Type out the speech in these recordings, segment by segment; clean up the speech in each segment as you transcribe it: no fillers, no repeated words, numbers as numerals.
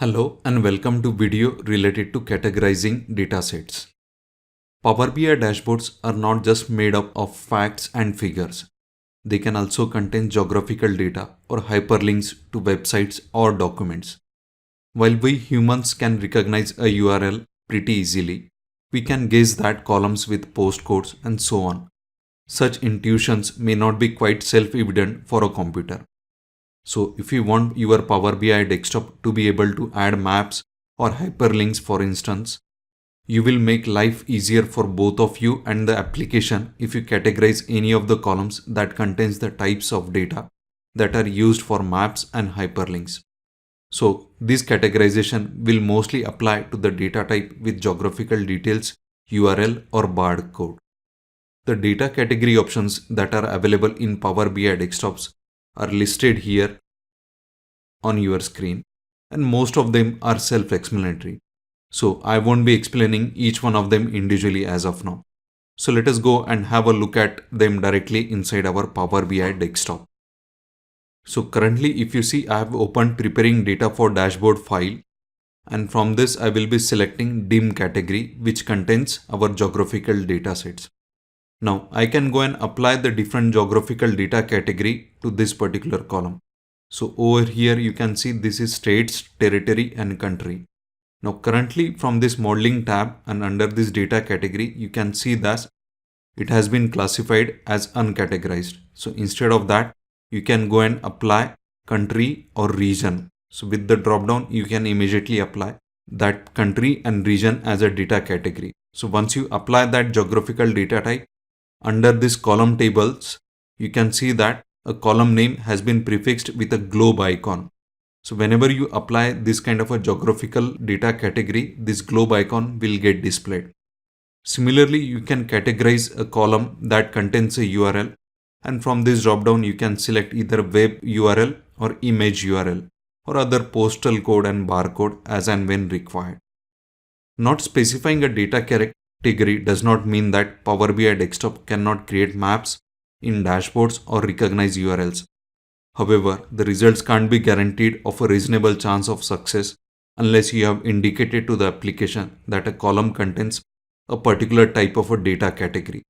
Hello and welcome to video related to categorizing datasets. Power BI dashboards are not just made up of facts and figures. They can also contain geographical data or hyperlinks to websites or documents. While we humans can recognize a URL pretty easily, we can guess that columns with postcodes and so on. Such intuitions may not be quite self-evident for a computer. So if you want your Power BI desktop to be able to add maps or hyperlinks, for instance, you will make life easier for both of you and the application if you categorize any of the columns that contains the types of data that are used for maps and hyperlinks. So this categorization will mostly apply to the data type with geographical details, URL or barcode. The data category options that are available in Power BI desktops are listed here on your screen, and most of them are self-explanatory. So I won't be explaining each one of them individually as of now. So let us go and have a look at them directly inside our Power BI desktop. So currently if you see, I have opened preparing data for dashboard file, and from this I will be selecting dim category, which contains our geographical data sets. Now I can go and apply the different geographical data category to this particular column. So over here you can see this is states, territory and country. Now currently from this modeling tab and under this data category, you can see that it has been classified as uncategorized. So instead of that, you can go and apply country or region. So with the drop down, you can immediately apply that country and region as a data category. So once you apply that geographical data type, under this column tables, you can see that a column name has been prefixed with a globe icon. So whenever you apply this kind of a geographical data category, this globe icon will get displayed. Similarly, you can categorize a column that contains a URL, and from this drop down you can select either web URL or image URL or other postal code and barcode as and when required. Not specifying a data category does not mean that Power BI desktop cannot create maps in dashboards or recognize URLs. However, the results can't be guaranteed of a reasonable chance of success unless you have indicated to the application that a column contains a particular type of a data category.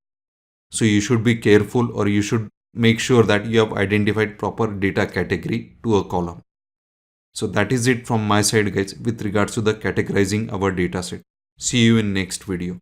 So you should be careful, or you should make sure that you have identified proper data category to a column. So that is it from my side, guys, with regards to the categorizing our dataset. See you in next video.